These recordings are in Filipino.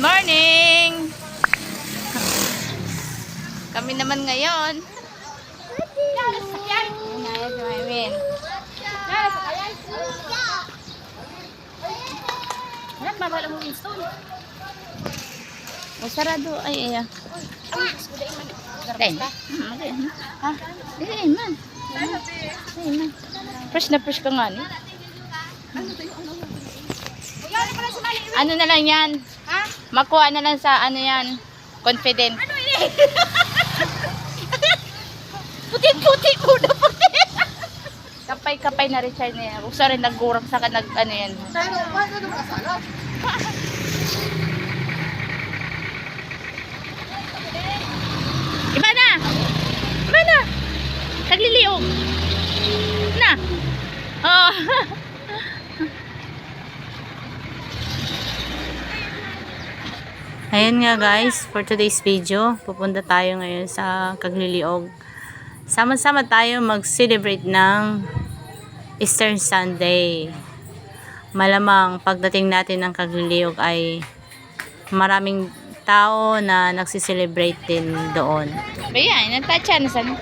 morning! Kami naman ngayon. Sarado ay ay. Fresh na fresh ka nga ni. Ano na lang yan? Makuha na lang sa ano yan? Confident. Puti-puti ko na po. Kapay-kapay na Richard na yan. Gusto rin nagurang sa kanag ano yan. Iba na! Iba na! Tagliliog. Na! Oh. Ayan nga guys, for today's video, pupunta tayo ngayon sa Kagliliog. Sama-sama tayo mag-celebrate ng Easter Sunday. Malamang pagdating natin ng Kagliliog ay maraming tao na nagsiselebrate din doon. Ayan, nagtatsa na sana.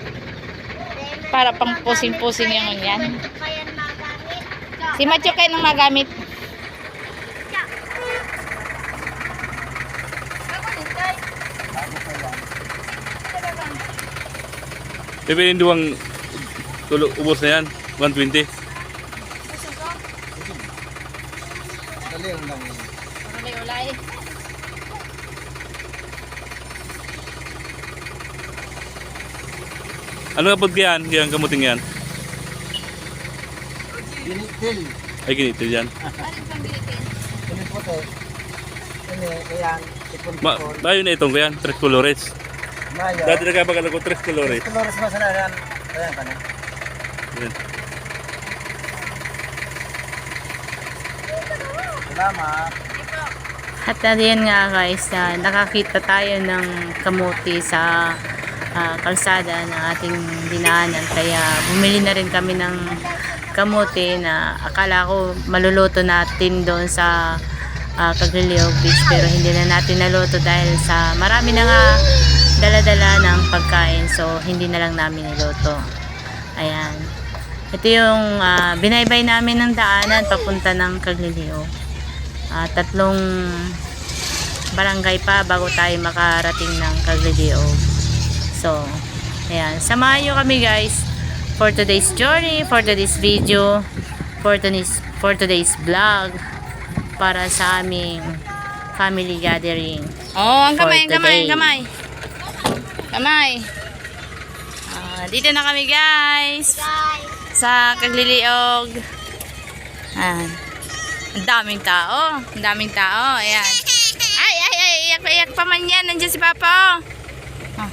Para pang pusing-pusing yung yan. Si Macho kayo nang magamit. Tapi ini doang ubos na yan, 120. Ulay-ulay. Ano nga pod yan? Kaya kamuting yan? Ginitil. Ay ginitil yan. Ginitil. Ini yan. Bayo na itong kaya, 3 colores. Mayo. Dati nagkabagala ko 3 colores. Colores masanaran. Ayan ka na. Yan. Salamat. At diyan nga guys, nakakita tayo ng kamuti sa kalsada ng ating dinaanan. Kaya bumili na rin kami ng kamuti na akala ko maluluto natin doon sa Kagliliog Beach. Pero hindi na natin naluto dahil sa marami na nga dala-dala ng pagkain. So hindi na lang namin niluto. Ayan. Ito yung binaybay namin ng daanan papunta ng Kagliliog. 3 barangay pa bago tayo makarating ng Kagliliog. So, ayan. Samahan nyo kami guys for today's journey, for today's video, for today's vlog para sa aming family gathering. Oh, ang kamay, ang kamay, ang kamay. Kamay. Dito na kami guys. Sa Kagliliog. Ayan. Ang daming tao. Ang daming tao. Ayan. Ay, iyak pa man yan. Nandiyan si Papa. Oh.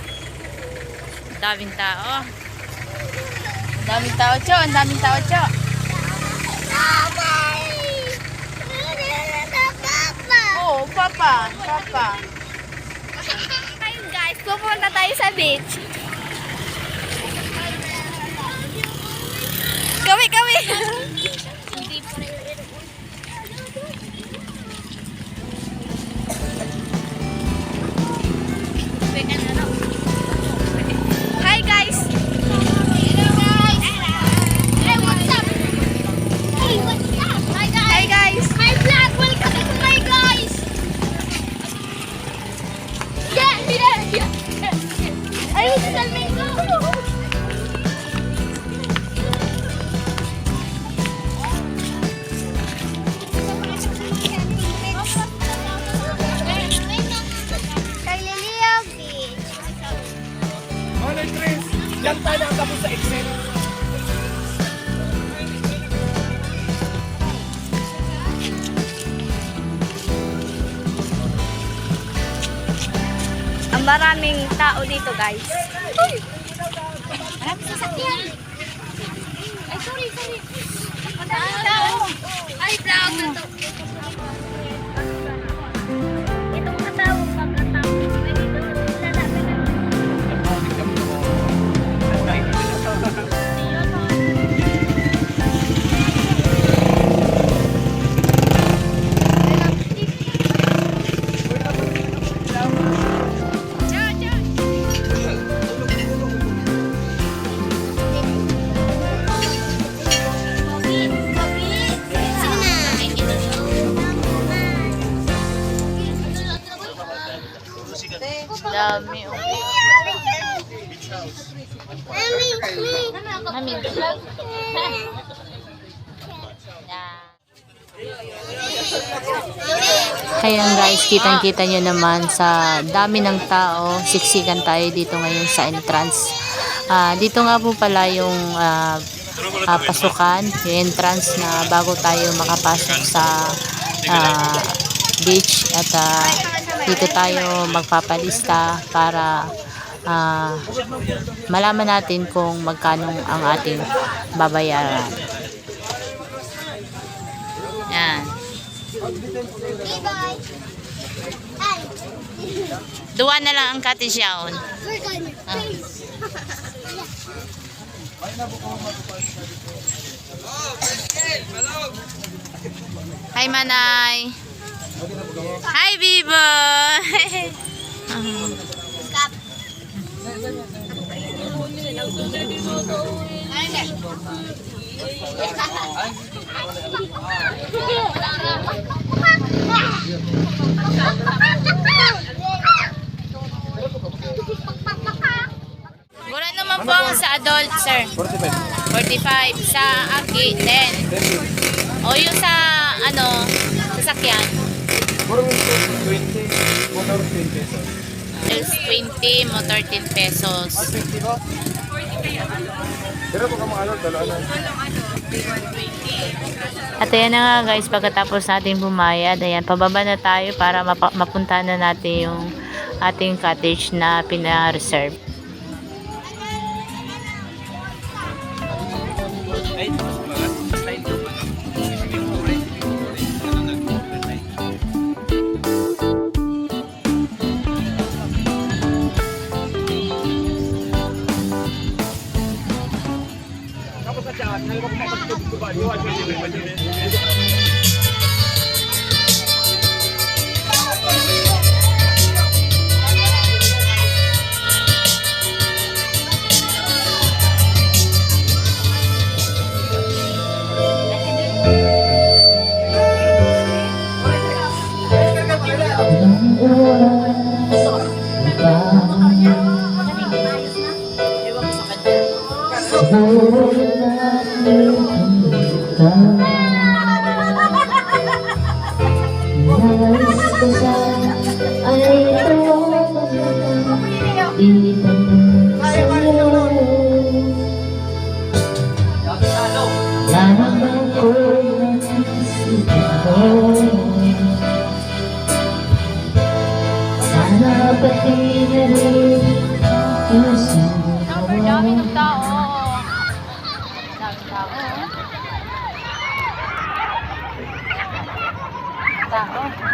Ang daming tao. Ang daming tao, Cho. Ang daming tao, Cho. Oh, Papa. Papa. Ayun guys, pupunta tayo sa beach. Kami. Hi guys. Hey, what's up? Hey, what's up? Hi guys. My vlog, welcome to my guys. Yeah. Ay, salmin ko. Diyan tayo nakatapos sa exit. Ang maraming tao dito guys. Maraming sasakyan. Ay, sorry. Maraming tao. Ay, vlog na to. Itong matawag pagkatapos. Ayan guys, kitang-kita nyo naman sa dami ng tao. Siksikan tayo dito ngayon sa entrance. Dito nga po pala yung pasukan, yung entrance na bago tayo makapasok sa beach. At dito tayo magpapalista para malaman natin kung magkano ang ating babayaran. Yan. Duwa na lang ang cottage yaon. Hi Manay. Hi Bibo. Mura naman po ang sa adult, sir. 45. Sa aki, 10. O yung sa, sasakyan. Is 20, motor 10 pesos. At ayan na nga guys, pagkatapos natin bumayad, ayan, pababa na tayo para mapunta na natin yung ating cottage na pina-reserve. Dami ng tao. Tao.